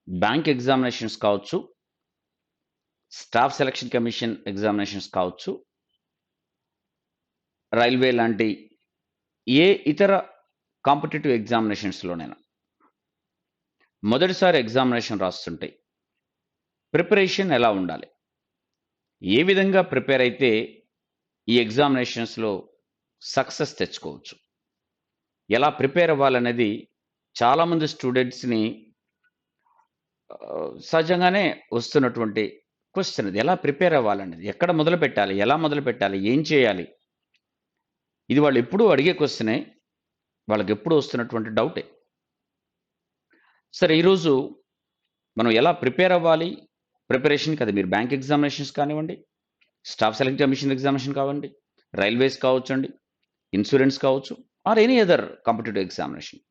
Bank examinations కావచ్చు, staff selection commission examinations కావచ్చు, railway లాంటి ఏ ఇతర కాంపిటేటివ్ ఎగ్జామినేషన్స్‌లోనైనా మొదటిసారి ఎగ్జామినేషన్ రాస్తుంటే ప్రిపరేషన్ ఎలా ఉండాలి? ఏ విధంగా ప్రిపేర్ అయితే ఈ ఎగ్జామినేషన్స్‌లో సక్సెస్ తెచ్చుకోవచ్చు? ఎలా ప్రిపేర్ అవ్వాలనేది చాలామంది స్టూడెంట్స్‌ని సహజంగానే వస్తున్నటువంటి క్వెషన్ ఇది. ఎలా ప్రిపేర్ అవ్వాలనేది. ఎక్కడ మొదలుపెట్టాలి? ఎలా మొదలుపెట్టాలి? ఏం చేయాలి? ఇది వాళ్ళు ఎప్పుడూ అడిగే క్వెషనే. వాళ్ళకెప్పుడూ వస్తున్నటువంటి డౌటే. సరే ఈరోజు మనం ఎలా ప్రిపేర్ అవ్వాలి? ప్రిపరేషన్‌కి అది మీరు బ్యాంక్ ఎగ్జామినేషన్స్ కానివ్వండి, స్టాఫ్ సెలక్షన్ కమిషన్ ఎగ్జామినేషన్ కావండి, రైల్వేస్ కావచ్చండి, ఇన్సూరెన్స్ కావచ్చు, or any other competitive examination.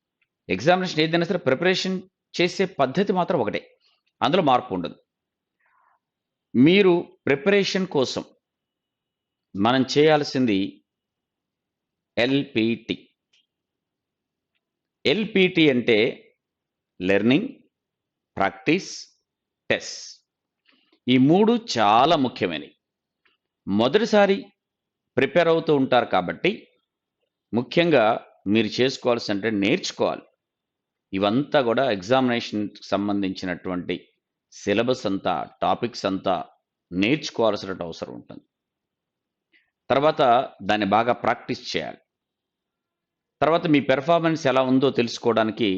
Examination ఏదైనా సరే ప్రిపరేషన్ చేసే పద్ధతి మాత్రం ఒకటే. అందులో మార్పు ఉండదు. మీరు ప్రిపరేషన్ కోసం మనం చేయాల్సింది ఎల్‌పిటి. ఎల్‌పిటి అంటే లెర్నింగ్, ప్రాక్టీస్, టెస్ట్. ఈ 3 చాలా ముఖ్యమైనవి. మొదటిసారి ప్రిపేర్ అవుతూ ఉంటారు కాబట్టి, ముఖ్యంగా మీరు చేసుకోవాల్సిందంటే నేర్చుకోవాలి. ఇవంతా గూడా ఎగ్జామినేషన్‌కి సంబంధించినటువంటి సిలబస్ అంతా, టాపిక్స్ అంతా నేర్చుకోవాల్సినటువంటి అవసరం ఉంటుంది. తర్వాత దాన్ని బాగా ప్రాక్టీస్ చేయాలి. తర్వాత మీ పెర్ఫార్మన్స్ ఎలా ఉందో తెలుసుకోవడానికి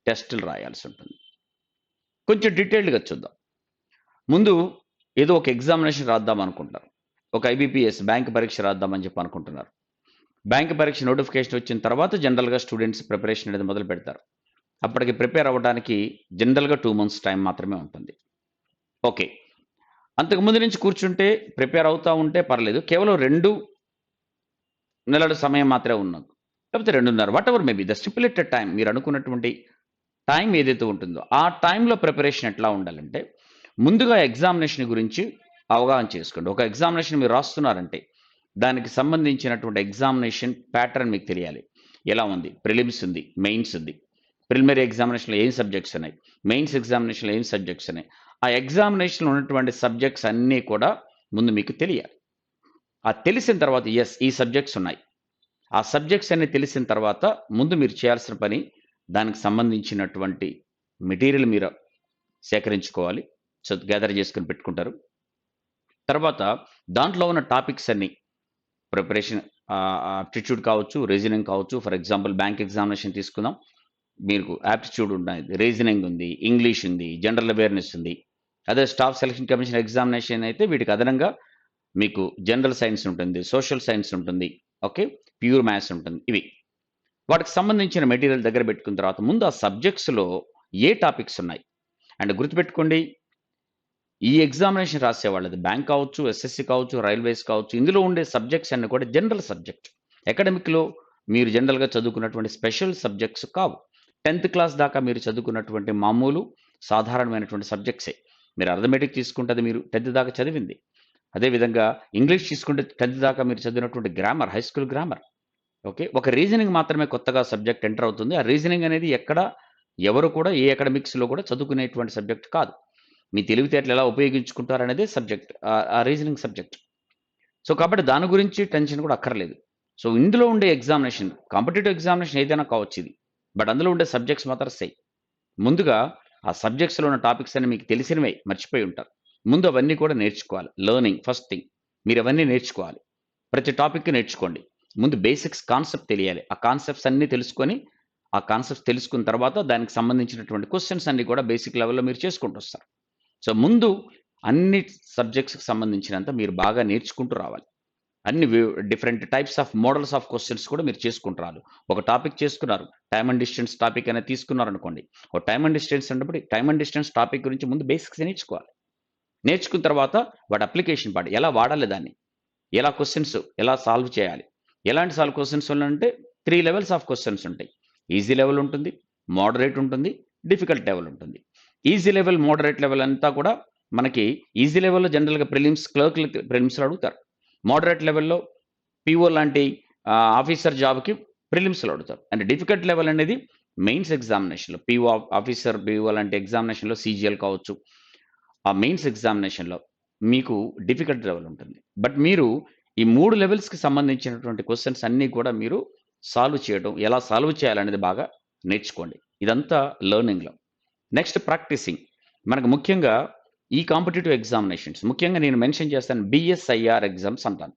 టెస్టులు రాయాల్సి ఉంటుంది. కొంచెం డీటెయిల్డ్‌గా చూద్దాం. ముందు ఏదో ఒక ఎగ్జామినేషన్ రాద్దాం అనుకుంటారు. ఒక ఐబీపీఎస్ బ్యాంక్ పరీక్ష రాద్దామని చెప్పి అనుకుంటున్నారు. బ్యాంక్ పరీక్ష నోటిఫికేషన్ వచ్చిన తర్వాత జనరల్‌గా స్టూడెంట్స్ ప్రిపరేషన్ అనేది మొదలుపెడతారు. అప్పటికి ప్రిపేర్ అవ్వడానికి జనరల్‌గా 2 మంత్స్ టైం మాత్రమే ఉంటుంది. ఓకే. అంతకు ముందు నుంచి కూర్చుంటే ప్రిపేర్ అవుతా ఉంటే పర్లేదు. కేవలం 2 నెలల సమయం మాత్రమే ఉన్నది. లేకపోతే 2.5 whatever maybe the stipulated time మీరు అనుకున్నటువంటి టైం ఏదైతే ఉంటుందో, ఆ టైంలో ప్రిపరేషన్ ఎట్లా ఉండాలంటే, ముందుగా ఎగ్జామినేషన్ గురించి అవగాహన చేసుకోండి. ఒక ఎగ్జామినేషన్ మీరు రాస్తున్నారంటే, దానికి సంబంధించినటువంటి ఎగ్జామినేషన్ ప్యాటర్న్ మీకు తెలియాలి. ఎలా ఉంది? ప్రిలిమ్స్ ఉంది, మెయిన్స్ ఉంది. ప్రిలిమినరీ ఎగ్జామినేషన్‌లో ఏం సబ్జెక్ట్స్ ఉన్నాయి? మెయిన్స్ ఎగ్జామినేషన్‌లో ఏం సబ్జెక్ట్స్ ఉన్నాయి? ఆ ఎగ్జామినేషన్‌లో ఉన్నటువంటి సబ్జెక్ట్స్ అన్నీ కూడా ముందు మీకు తెలియాలి. ఆ తెలిసిన తర్వాత యెస్ ఈ సబ్జెక్ట్స్ ఉన్నాయి. ఆ సబ్జెక్ట్స్ అన్నీ తెలిసిన తర్వాత ముందు మీరు చేయాల్సిన పని దానికి సంబంధించినటువంటి మెటీరియల్ మీరు సేకరించుకోవాలి. సో, గ్యాదర్ చేసుకొని పెట్టుకుంటారు. తర్వాత దాంట్లో ఉన్న టాపిక్స్ అన్నీ ప్రిపరేషన్ ఆప్టిట్యూడ్ కావచ్చు, రీజనింగ్ కావచ్చు. ఫర్ ఎగ్జాంపుల్ బ్యాంక్ ఎగ్జామినేషన్ తీసుకుందాం. మీకు ఆప్టిట్యూడ్ ఉన్నాయి, రీజనింగ్ ఉంది, ఇంగ్లీష్ ఉంది, జనరల్ అవేర్‌నెస్ ఉంది. అదే స్టాఫ్ సెలక్షన్ కమిషన్ ఎగ్జామినేషన్ అయితే వీటికి అదనంగా మీకు జనరల్ సైన్స్ ఉంటుంది, సోషల్ సైన్స్ ఉంటుంది. ఓకే. ప్యూర్ మ్యాథ్స్ ఉంటుంది. ఇవి. వాటికి సంబంధించిన మెటీరియల్ దగ్గర పెట్టుకున్న తర్వాత ముందు ఆ సబ్జెక్ట్స్‌లో ఏ టాపిక్స్ ఉన్నాయి? అండ్ గుర్తుపెట్టుకోండి ఈ ఎగ్జామినేషన్ రాసేవాళ్ళది బ్యాంక్ కావచ్చు, ఎస్ఎస్‌సి కావచ్చు, రైల్వేస్ కావచ్చు. ఇందులో ఉండే సబ్జెక్ట్స్ అన్నీ కూడా జనరల్ సబ్జెక్ట్. అకాడమిక్‌లో మీరు జనరల్‌గా చదువుకున్నటువంటి స్పెషల్ సబ్జెక్ట్స్ కావు. 10థ్ క్లాస్ దాకా మీరు చదువుకున్నటువంటి మామూలు సాధారణమైనటువంటి సబ్జెక్ట్సే. మీరు అర్థమెటిక్ తీసుకుంటే అది మీరు 10థ్ దాకా చదివింది. అదేవిధంగా ఇంగ్లీష్ తీసుకుంటే 10థ్ దాకా మీరు చదివినటువంటి grammar, high school grammar. Okay. ఒక రీజనింగ్ మాత్రమే కొత్తగా సబ్జెక్ట్ ఎంటర్ అవుతుంది. ఆ రీజనింగ్ అనేది ఎక్కడ ఎవరు కూడా ఏ అకాడమిక్స్‌లో కూడా చదువుకునేటువంటి సబ్జెక్ట్ కాదు. మీ తెలివితేటలు ఎలా ఉపయోగించుకుంటారనేదే సబ్జెక్ట్. ఆ రీజనింగ్ సబ్జెక్ట్. సో, కాబట్టి దాని గురించి టెన్షన్ కూడా అక్కర్లేదు. సో, ఇందులో ఉండే ఎగ్జామినేషన్ కాంపిటీటివ్ ఎగ్జామినేషన్ ఏదైనా కావచ్చు ఇది. బట్ అందులో ఉండే సబ్జెక్ట్స్ మాత్రం సేమ్. ముందుగా ఆ సబ్జెక్ట్స్‌లో ఉన్న టాపిక్స్ అన్ని మీకు తెలిసినవే మర్చిపోయి ఉంటారు. ముందు అవన్నీ కూడా నేర్చుకోవాలి. Learning first thing. మీరవన్నీ నేర్చుకోవాలి. ప్రతి టాపిక్ నేర్చుకోండి. ముందు బేసిక్స్ కాన్సెప్ట్ తెలియాలి. ఆ కాన్సెప్ట్స్ అన్నీ తెలుసుకొని, ఆ కాన్సెప్ట్స్ తెలుసుకున్న తర్వాత దానికి సంబంధించినటువంటి క్వెషన్స్ అన్నీ కూడా బేసిక్ లెవెల్‌లో మీరు చేసుకుంటూ వస్తారు. సో, ముందు అన్ని సబ్జెక్ట్స్‌కి సంబంధించినంత మీరు బాగా నేర్చుకుంటూ రావాలి. అన్ని different types of models of questions కూడా మీరు చేసుకుంటూ రావాలి. ఒక టాపిక్ చేసుకున్నారు. టైమ్ అండ్ డిస్టెన్స్ టాపిక్ అనేది తీసుకున్నారనుకోండి. ఒక టైమ్ అండ్ డిస్టెన్స్ అన్నప్పుడు టైమ్ అండ్ డిస్టెన్స్ టాపిక్ గురించి ముందు బేసిక్స్ నేర్చుకోవాలి. నేర్చుకున్న తర్వాత వాటి అప్లికేషన్ పార్ట్ ఎలా వాడాలి దాన్ని? ఎలా క్వెషన్స్ ఎలా సాల్వ్ చేయాలి? ఎలాంటి క్వెషన్స్ అంటే 3 లెవెల్స్ ఆఫ్ క్వెషన్స్ ఉంటాయి. ఈజీ లెవెల్ ఉంటుంది, మోడరేట్ ఉంటుంది, డిఫికల్ట్ లెవెల్ ఉంటుంది. ఈజీ లెవెల్, మోడరేట్ లెవెల్ అంతా కూడా మనకి ఈజీ లెవెల్‌లో జనరల్‌గా ప్రిలిమ్స్, క్లర్క్‌లు ప్రిలిమ్స్‌లో అడుగుతారు. మోడరేట్ లెవెల్‌లో పీఓ లాంటి ఆఫీసర్ జాబ్‌కి ప్రిలిమ్స్‌లో అడుగుతారు. అండ్ డిఫికల్ట్ లెవెల్ అనేది మెయిన్స్ ఎగ్జామినేషన్లో పీఓ ఆఫీసర్ పీఓ లాంటి ఎగ్జామినేషన్లో సీజీఎల్ కావచ్చు, ఆ మెయిన్స్ ఎగ్జామినేషన్లో మీకు డిఫికల్ట్ లెవెల్ ఉంటుంది. బట్ మీరు ఈ 3 లెవెల్స్‌కి సంబంధించినటువంటి క్వెషన్స్ అన్నీ కూడా మీరు సాల్వ్ చేయడం, ఎలా సాల్వ్ చేయాలనేది బాగా నేర్చుకోండి. ఇదంతా లెర్నింగ్‌లో. Next practising. మనకు ముఖ్యంగా ఈ కాంపిటీటివ్ ఎగ్జామినేషన్స్ ముఖ్యంగా నేను మెన్షన్ చేస్తాను బీఎస్ఐఆర్ ఎగ్జామ్స్ అంటాను.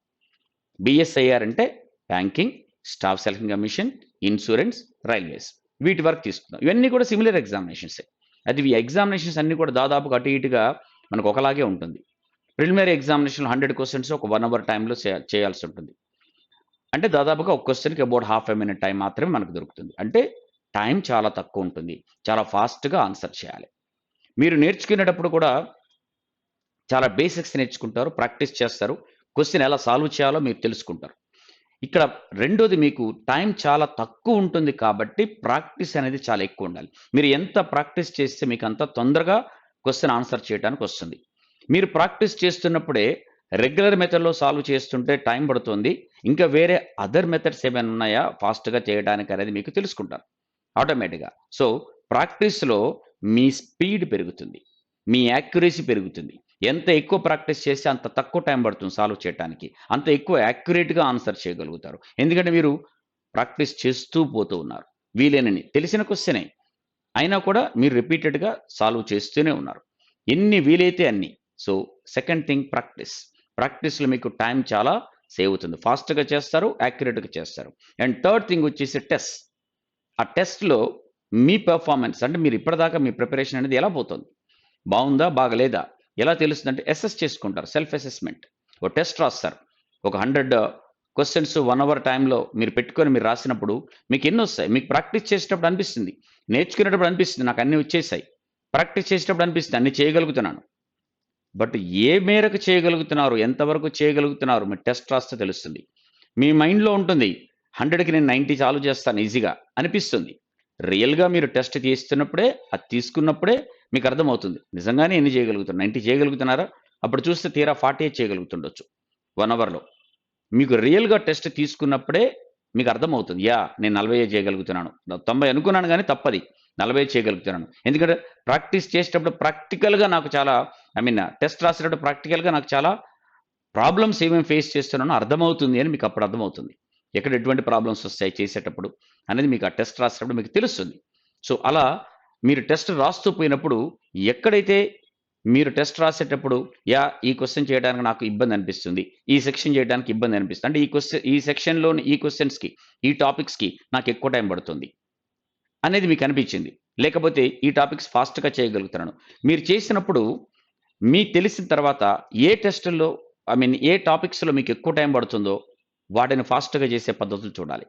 బీఎస్ఐఆర్ అంటే banking, staff selection commission, insurance, railways వీటి వరకు తీసుకుందాం. ఇవన్నీ కూడా సిమిలర్ ఎగ్జామినేషన్సే. అది ఈ ఎగ్జామినేషన్స్ అన్నీ కూడా దాదాపుగా అటు ఇటుగా మనకు ఒకలాగే ఉంటుంది. ప్రిలిమినరీ ఎగ్జామినేషన్‌లో 100 క్వెషన్స్ ఒక 1 అవర్ టైంలో చేయాల్సి ఉంటుంది. అంటే దాదాపుగా ఒక క్వెషన్‌కి about half a minute time మాత్రమే మనకు దొరుకుతుంది. అంటే టైం చాలా తక్కువ ఉంటుంది. చాలా ఫాస్ట్‌గా ఆన్సర్ చేయాలి. మీరు నేర్చుకునేటప్పుడు కూడా చాలా బేసిక్స్ నేర్చుకుంటారు, ప్రాక్టీస్ చేస్తారు. క్వెషన్ ఎలా సాల్వ్ చేయాలో మీరు తెలుసుకుంటారు. ఇక్కడ రెండోది మీకు టైం చాలా తక్కువ ఉంటుంది కాబట్టి ప్రాక్టీస్ అనేది చాలా ఎక్కువ ఉండాలి. మీరు ఎంత ప్రాక్టీస్ చేస్తే మీకు అంత తొందరగా క్వెషన్ ఆన్సర్ చేయడానికి వస్తుంది. మీరు ప్రాక్టీస్ చేస్తున్నప్పుడే రెగ్యులర్ మెథడ్‌లో సాల్వ్ చేస్తుంటే టైం పడుతుంది. ఇంకా వేరే అదర్ మెథడ్స్ ఏమైనా ఉన్నాయా ఫాస్ట్‌గా చేయడానికి అనేది మీకు తెలుసుకుంటారు ఆటోమేటిక్‌గా. సో, ప్రాక్టీస్‌లో మీ స్పీడ్ పెరుగుతుంది. మీ యాక్యురసీ పెరుగుతుంది. ఎంత ఎక్కువ ప్రాక్టీస్ చేస్తే అంత తక్కువ టైం పడుతుంది సాల్వ్ చేయటానికి. అంత ఎక్కువ యాక్యురేట్‌గా ఆన్సర్ చేయగలుగుతారు. ఎందుకంటే మీరు ప్రాక్టీస్ చేస్తూ పోతూ ఉన్నారు. వీలైనన్ని తెలిసిన క్వెషనే అయినా కూడా మీరు రిపీటెడ్‌గా సాల్వ్ చేస్తూనే ఉన్నారు. ఎన్ని వీలైతే అన్ని. So, second thing practice. ప్రాక్టీస్‌లో మీకు టైం చాలా సేవ్ అవుతుంది. ఫాస్ట్‌గా చేస్తారు, యాక్యురేట్‌గా చేస్తారు. అండ్ థర్డ్ థింగ్ వచ్చేసి టెస్ట్. ఆ టెస్ట్‌లో మీ పెర్ఫార్మన్స్ అంటే మీరు ఇప్పటిదాకా మీ ప్రిపరేషన్ అనేది ఎలా పోతుంది? బావుందా? బాగలేదా? ఎలా తెలుస్తుందంటే అసెస్ చేసుకుంటారు. Self assessment. ఓ టెస్ట్ రాస్తారు. ఒక 100 క్వెషన్స్ 1 అవర్ టైంలో మీరు పెట్టుకొని మీరు రాసినప్పుడు మీకు ఎన్నొస్తాయి? మీకు ప్రాక్టీస్ చేసేటప్పుడు అనిపిస్తుంది. నేర్చుకునేటప్పుడు అనిపిస్తుంది నాకు అన్నీ వచ్చేసాయి. ప్రాక్టీస్ చేసేటప్పుడు అనిపిస్తుంది అన్నీ చేయగలుగుతున్నాను. బట్ ఏ మేరకు చేయగలుగుతున్నారు? ఎంతవరకు చేయగలుగుతున్నారు? మీరు టెస్ట్ రాస్తే తెలుస్తుంది. మీ మైండ్‌లో ఉంటుంది 100కి నేను 90 సాల్వ్ చేస్తాను ఈజీగా అనిపిస్తుంది. రియల్‌గా మీరు టెస్ట్ తీస్తున్నప్పుడే, అది తీసుకున్నప్పుడే మీకు అర్థమవుతుంది. నిజంగానే ఎన్ని చేయగలుగుతున్నారు? 90 చేయగలుగుతున్నారా? అప్పుడు చూస్తే తీరా 48 చేయగలుగుతుండొచ్చు 1 అవర్‌లో. మీకు రియల్‌గా టెస్ట్ తీసుకున్నప్పుడే మీకు అర్థమవుతుంది. యాహ్! నేను 40 చేయగలుగుతున్నాను. 90 అనుకున్నాను గానీ తప్పది. 40 చేయగలుగుతున్నాను. ఎందుకంటే ప్రాక్టీస్ చేసేటప్పుడు ప్రాక్టికల్‌గా నాకు చాలా టెస్ట్ రాసేటప్పుడు ప్రాక్టికల్‌గా నాకు చాలా ప్రాబ్లమ్స్ ఏమేమి ఫేస్ చేస్తున్నానో అర్థమవుతుంది అని మీకు అప్పుడు అర్థమవుతుంది. ఎక్కడ ఎటువంటి ప్రాబ్లమ్స్ వస్తాయి చేసేటప్పుడు అనేది మీకు ఆ టెస్ట్ రాసేటప్పుడు మీకు తెలుస్తుంది. సో, అలా మీరు టెస్ట్ రాస్తూ పోయినప్పుడు ఎక్కడైతే మీరు టెస్ట్ రాసేటప్పుడు ఈ క్వెషన్ చేయడానికి నాకు ఇబ్బంది అనిపిస్తుంది. ఈ సెక్షన్ చేయడానికి ఇబ్బంది అనిపిస్తుంది. అంటే ఈ సెక్షన్‌లోని ఈ క్వెషన్స్‌కి, ఈ టాపిక్స్‌కి నాకు ఎక్కువ టైం పడుతుంది అనేది మీకు అనిపించింది. లేకపోతే ఈ టాపిక్స్ ఫాస్ట్‌గా చేయగలుగుతున్నాను. మీరు చేసినప్పుడు మీకు తెలిసిన తర్వాత ఏ టెస్టుల్లో ఏ టాపిక్స్‌లో మీకు ఎక్కువ టైం పడుతుందో వాటిని ఫాస్ట్‌గా చేసే పద్ధతులు చూడాలి.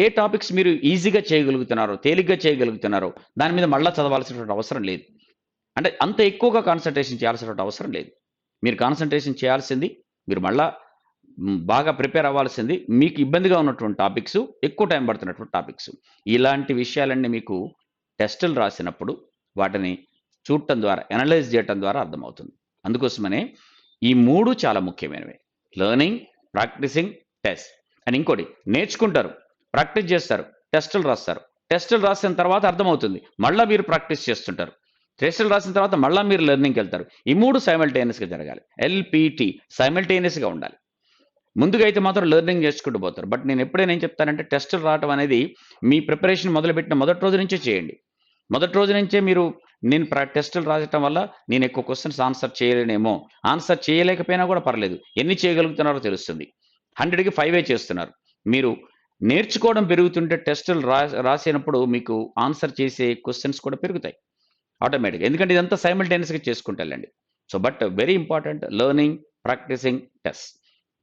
ఏ టాపిక్స్ మీరు ఈజీగా చేయగలుగుతున్నారో, తేలిగ్గా చేయగలుగుతున్నారో దాని మీద మళ్ళా చదవాల్సినటువంటి అవసరం లేదు. అంటే అంత ఎక్కువగా కాన్సంట్రేషన్ చేయాల్సినటువంటి అవసరం లేదు. మీరు కాన్సంట్రేషన్ చేయాల్సింది మీరు మళ్ళా బాగా ప్రిపేర్ అవ్వాల్సింది మీకు ఇబ్బందిగా ఉన్నటువంటి టాపిక్స్, ఎక్కువ టైం పడుతున్నటువంటి టాపిక్స్. ఇలాంటి విషయాలన్నీ మీకు టెస్టులు రాసినప్పుడు వాటిని చూడటం ద్వారా, అనలైజ్ చేయటం ద్వారా అర్థమవుతుంది. అందుకోసమనే ఈ 3 చాలా ముఖ్యమైనవి. Learning, practicing, test. అండ్ ఇంకోటి నేర్చుకుంటారు, ప్రాక్టీస్ చేస్తారు, టెస్టులు రాస్తారు. టెస్టులు రాసిన తర్వాత అర్థమవుతుంది. మళ్ళా మీరు ప్రాక్టీస్ చేస్తుంటారు. టెస్టులు రాసిన తర్వాత మళ్ళా మీరు లెర్నింగ్‌కెళ్తారు. ఈ 3 సైమల్టేనియస్‌గా జరగాలి. ఎల్‌పీటీ సైమల్టేనియస్‌గా ఉండాలి. ముందుగా అయితే మాత్రం లెర్నింగ్ చేసుకుంటూ పోతారు. బట్ నేను ఎప్పుడైనా ఏం చెప్తానంటే టెస్టులు రావటం అనేది మీ ప్రిపరేషన్ మొదలుపెట్టిన మొదటి రోజు నుంచే చేయండి. మొదటి రోజు నుంచే మీరు టెస్టులు రాయటం వల్ల నేను ఎక్కువ క్వెషన్స్ ఆన్సర్ చేయలేనేమో, ఆన్సర్ చేయలేకపోయినా కూడా పర్లేదు. ఎన్ని చేయగలుగుతున్నారో తెలుస్తుంది. 100కి 5 చేస్తున్నారు. మీరు నేర్చుకోవడం పెరుగుతుంటే టెస్టులు రాసినప్పుడు మీకు ఆన్సర్ చేసే క్వెషన్స్ కూడా పెరుగుతాయి ఆటోమేటిక్‌గా. ఎందుకంటే ఇదంతా సైమల్టేనియస్‌గా చేసుకుంటూ వెళ్ళండి. So, but very important learning, practicing, test.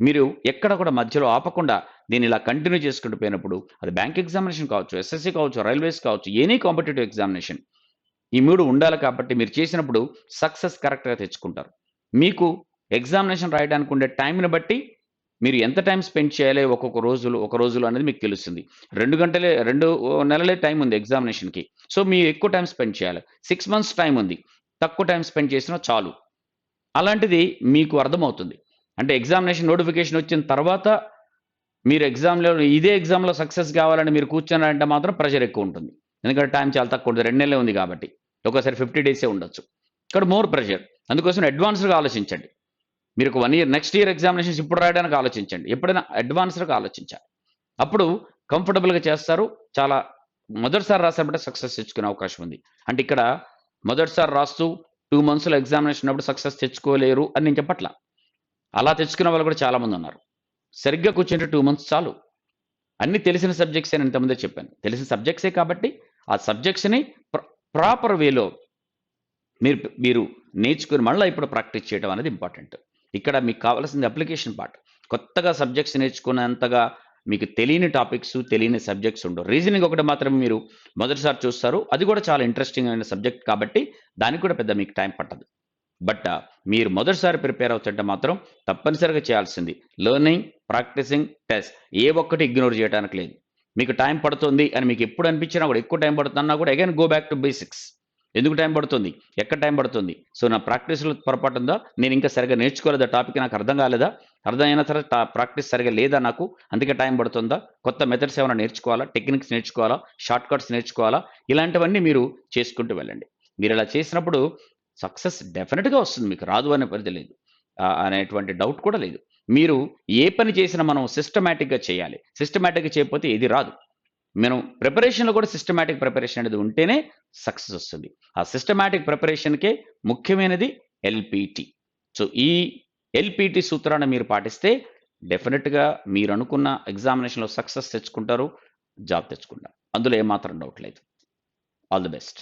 మీరు ఎక్కడ కూడా మధ్యలో ఆపకుండా దీన్ని ఇలా కంటిన్యూ చేసుకుంటూ పోయినప్పుడు అది బ్యాంక్ ఎగ్జామినేషన్ కావచ్చు, ఎస్ఎస్‌సి కావచ్చు, రైల్వేస్ కావచ్చు, ఎనీ కాంపిటీటివ్ ఎగ్జామినేషన్ ఈ 3 ఉండాలి కాబట్టి మీరు చేసినప్పుడు సక్సెస్ కరెక్ట్‌గా తెచ్చుకుంటారు. మీకు ఎగ్జామినేషన్ రాయడానికి ఉండే టైంని బట్టి మీరు ఎంత టైం స్పెండ్ చేయాలి ఒక రోజులో అనేది మీకు తెలుస్తుంది. 2 నెలలే టైం ఉంది ఎగ్జామినేషన్‌కి. సో, మీరు ఎక్కువ టైం స్పెండ్ చేయాలి. 6 మంత్స్ టైం ఉంది. తక్కువ టైం స్పెండ్ చేసినా చాలు. అలాంటిది మీకు అర్థమవుతుంది. అంటే ఎగ్జామినేషన్ నోటిఫికేషన్ వచ్చిన తర్వాత మీరు ఇదే ఎగ్జామ్‌లో సక్సెస్ కావాలని మీరు కూర్చున్నారంటే మాత్రం ప్రెషర్ ఎక్కువ ఉంటుంది. ఎందుకంటే టైం చాలా తక్కువ ఉంటుంది. 2 నెలలే ఉంది కాబట్టి. ఒక్కోసారి 50 డేసే ఉండొచ్చు. ఇక్కడ మోర్ ప్రెషర్. అందుకోసం అడ్వాన్స్డ్‌గా ఆలోచించండి. మీరు ఒక 1 ఇయర్ నెక్స్ట్ ఇయర్ ఎగ్జామినేషన్స్ ఇప్పుడు రాయడానికి ఆలోచించండి. ఎప్పుడైనా అడ్వాన్స్డ్‌గా ఆలోచించాలి. అప్పుడు కంఫర్టబుల్‌గా చేస్తారు. చాలా మొదటిసారి రాసినప్పుడే సక్సెస్ తెచ్చుకునే అవకాశం ఉంది. అంటే ఇక్కడ మొదటిసారి రాస్తూ 2 మంత్స్‌లో ఎగ్జామినేషన్ ఉన్నప్పుడు సక్సెస్ తెచ్చుకోలేరు అని నేను చెప్పట్లా. అలా తెచ్చుకునే వాళ్ళు కూడా చాలా మంది ఉన్నారు. సరిగ్గా కూర్చుంటే 2 మంత్స్ చాలు. అన్నీ తెలిసిన సబ్జెక్ట్సే నేను ఇంతకుముందే చెప్పాను. తెలిసిన సబ్జెక్ట్సే కాబట్టి ఆ సబ్జెక్ట్స్‌ని ప్రాపర్ వేలో మీరు మీరు నేర్చుకొని మళ్ళా ఇప్పుడు ప్రాక్టీస్ చేయడం అనేది ఇంపార్టెంట్. ఇక్కడ మీకు కావాల్సింది అప్లికేషన్ పార్ట్. కొత్తగా సబ్జెక్ట్స్ నేర్చుకునేంతగా మీకు తెలియని టాపిక్స్, తెలియని సబ్జెక్ట్స్ ఉండవు. రీజనింగ్ ఒకటి మాత్రమే మీరు మొదటిసారి చూస్తారు. అది కూడా చాలా ఇంట్రెస్టింగ్ అయిన సబ్జెక్ట్ కాబట్టి దానికి కూడా పెద్ద మీకు టైం పట్టదు. బట్ మీరు మొదటిసారి ప్రిపేర్ అవుతుంటే మాత్రం తప్పనిసరిగా చేయాల్సింది లెర్నింగ్, ప్రాక్టీసింగ్, టెస్ట్. ఏ ఒక్కటి ఇగ్నోర్ చేయడానికి లేదు. మీకు టైం పడుతుంది అని మీకు ఎప్పుడు అనిపించినా కూడా ఎక్కువ టైం పడుతున్నా కూడా again go back to basics. ఎందుకు టైం పడుతుంది? ఎక్కడ టైం పడుతుంది? సో నా ప్రాక్టీస్‌లో పొరపాటు ఉందా? నేను ఇంకా సరిగ్గా నేర్చుకోలేదా? టాపిక్ నాకు అర్థం కాలేదా? అర్థమైనా సరే ప్రాక్టీస్ సరిగ్గా లేదా నాకు? అందుకే టైం పడుతుందా? కొత్త మెథడ్స్ ఏమైనా నేర్చుకోవాలా? టెక్నిక్స్ నేర్చుకోవాలా? షార్ట్ కట్స్ నేర్చుకోవాలా? ఇలాంటివన్నీ మీరు చేసుకుంటూ వెళ్ళండి. మీరు ఇలా చేసినప్పుడు సక్సెస్ డెఫినిట్‌గా వస్తుంది. మీకు రాదు అనే పరిధి లేదు. అనేటువంటి డౌట్ కూడా లేదు. మీరు ఏ పని చేసినా మనం సిస్టమాటిక్‌గా చేయాలి. సిస్టమాటిక్‌గా చేయకపోతే ఏది రాదు. మనం ప్రిపరేషన్‌లో కూడా సిస్టమాటిక్ ప్రిపరేషన్ అనేది ఉంటేనే సక్సెస్ వస్తుంది. ఆ సిస్టమాటిక్ ప్రిపరేషన్‌కే ముఖ్యమైనది ఎల్‌పిటి. సో, ఈ ఎల్‌పిటి సూత్రాన్ని మీరు పాటిస్తే డెఫినిట్‌గా మీరనుకున్న ఎగ్జామినేషన్‌లో సక్సెస్ తెచ్చుకుంటారు. జాబ్ తెచ్చుకుంటారు. అందులో ఏమాత్రం డౌట్ లేదు. All the best.